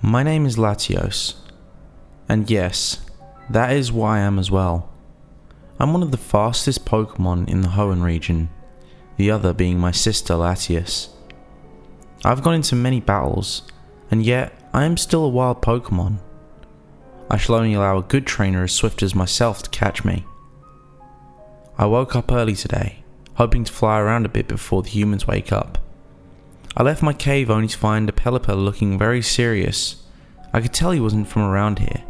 My name is Latios, and yes, that is why I am as well. I'm one of the fastest Pokemon in the Hoenn region, the other being my sister Latias. I've gone into many battles, and yet I am still a wild Pokemon. I shall only allow a good trainer as swift as myself to catch me. I woke up early today, hoping to fly around a bit before the humans wake up. I left my cave only to find a Pelipper looking very serious. I could tell he wasn't from around here.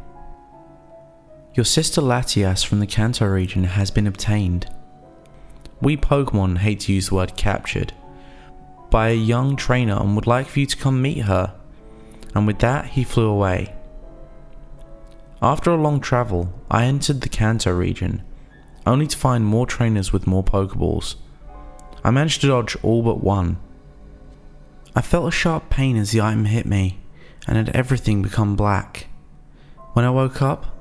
Your sister Latias from the Kanto region has been obtained. We Pokemon hate to use the word captured, by a young trainer and would like for you to come meet her. And with that, he flew away. After a long travel, I entered the Kanto region, only to find more trainers with more Pokeballs. I managed to dodge all but one. I felt a sharp pain as the item hit me, and had everything become black. When I woke up,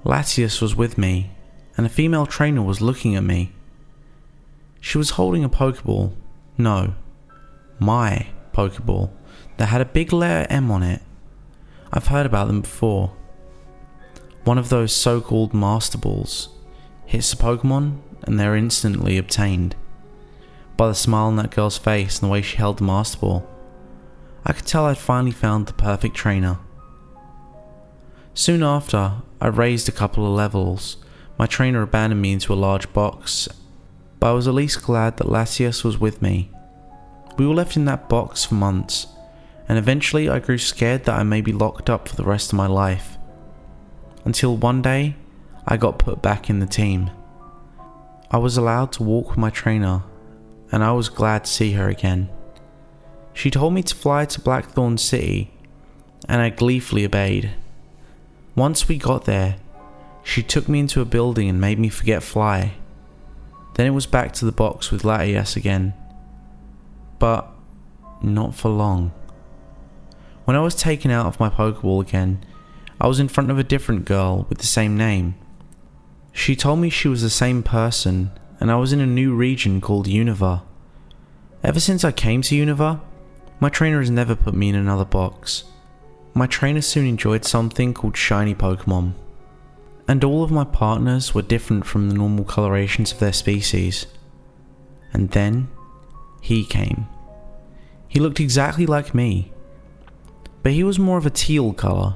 Latias was with me, and a female trainer was looking at me. She was holding a Pokeball, no, my Pokeball, that had a big letter M on it. I've heard about them before. One of those so-called Master Balls hits a Pokemon and they're instantly obtained. By the smile on that girl's face and the way she held the Master Ball, I could tell I'd finally found the perfect trainer. Soon after, I raised a couple of levels. My trainer abandoned me into a large box, but I was at least glad that Latias was with me. We were left in that box for months, and eventually I grew scared that I may be locked up for the rest of my life. Until one day, I got put back in the team. I was allowed to walk with my trainer, and I was glad to see her again. She told me to fly to Blackthorn City, and I gleefully obeyed. Once we got there, she took me into a building and made me forget fly. Then it was back to the box with Latias again. But not for long. When I was taken out of my Pokeball again, I was in front of a different girl with the same name. She told me she was the same person, and I was in a new region called Unova. Ever since I came to Unova, my trainer has never put me in another box. My trainer soon enjoyed something called shiny Pokemon, and all of my partners were different from the normal colorations of their species. And then, he came. He looked exactly like me, but he was more of a teal colour.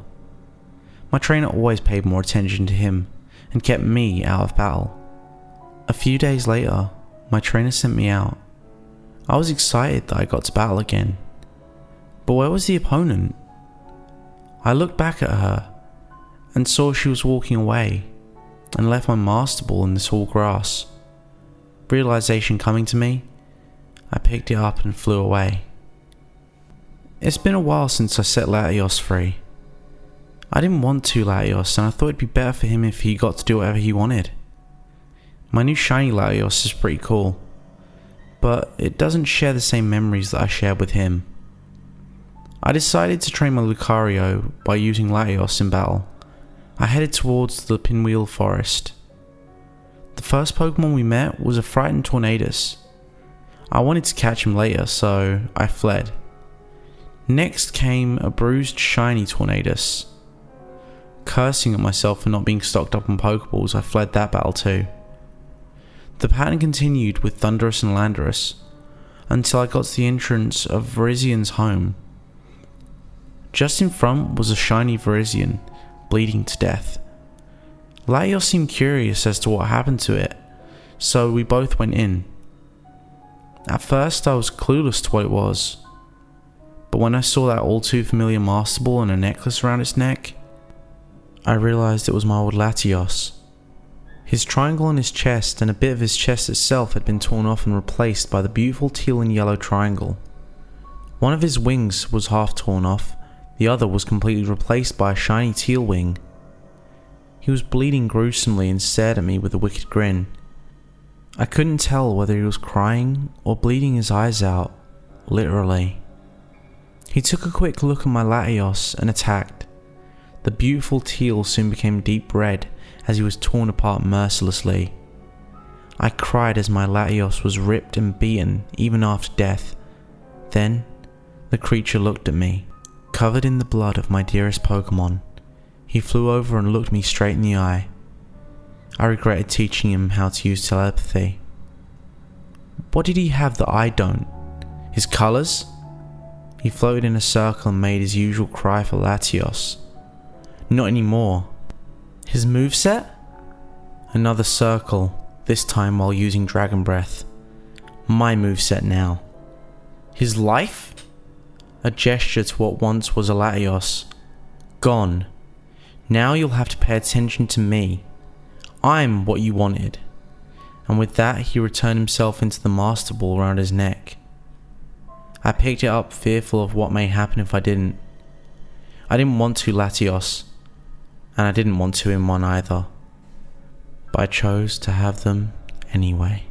My trainer always paid more attention to him, and kept me out of battle. A few days later, my trainer sent me out. I was excited that I got to battle again. But where was the opponent? I looked back at her, and saw she was walking away, and left my Master Ball in the tall grass. Realization coming to me, I picked it up and flew away. It's been a while since I set Latios free. I didn't want to Latios, and I thought it'd be better for him if he got to do whatever he wanted. My new shiny Latios is pretty cool, but it doesn't share the same memories that I shared with him. I decided to train my Lucario by using Latios in battle. I headed towards the Pinwheel Forest. The first Pokemon we met was a frightened Tornadus. I wanted to catch him later, so I fled. Next came a bruised shiny Tornadus. Cursing at myself for not being stocked up on Pokeballs, I fled that battle too. The pattern continued with Thundurus and Landorus, until I got to the entrance of Virizian's home. Just in front was a shiny Virizian, bleeding to death. Latios seemed curious as to what happened to it, so we both went in. At first I was clueless to what it was, but when I saw that all too familiar Master Ball and a necklace around its neck, I realised it was my old Latios. His triangle on his chest and a bit of his chest itself had been torn off and replaced by the beautiful teal and yellow triangle. One of his wings was half torn off, the other was completely replaced by a shiny teal wing. He was bleeding gruesomely and stared at me with a wicked grin. I couldn't tell whether he was crying or bleeding his eyes out, literally. He took a quick look at my Latios and attacked. The beautiful teal soon became deep red as he was torn apart mercilessly. I cried as my Latios was ripped and beaten even after death. Then, the creature looked at me, Covered in the blood of my dearest Pokemon, he flew over and looked me straight in the eye. I regretted teaching him how to use telepathy. What did he have that I don't? His colours? He floated in a circle and made his usual cry for Latios. Not anymore. His moveset? Another circle, this time while using Dragon Breath. My moveset now. His life? A gesture to what once was a Latios. Gone. Now you'll have to pay attention to me. I'm what you wanted. And with that, he returned himself into the Master Ball around his neck. I picked it up, fearful of what may happen if I didn't. I didn't want to Latios, and I didn't want to in one either. But I chose to have them anyway.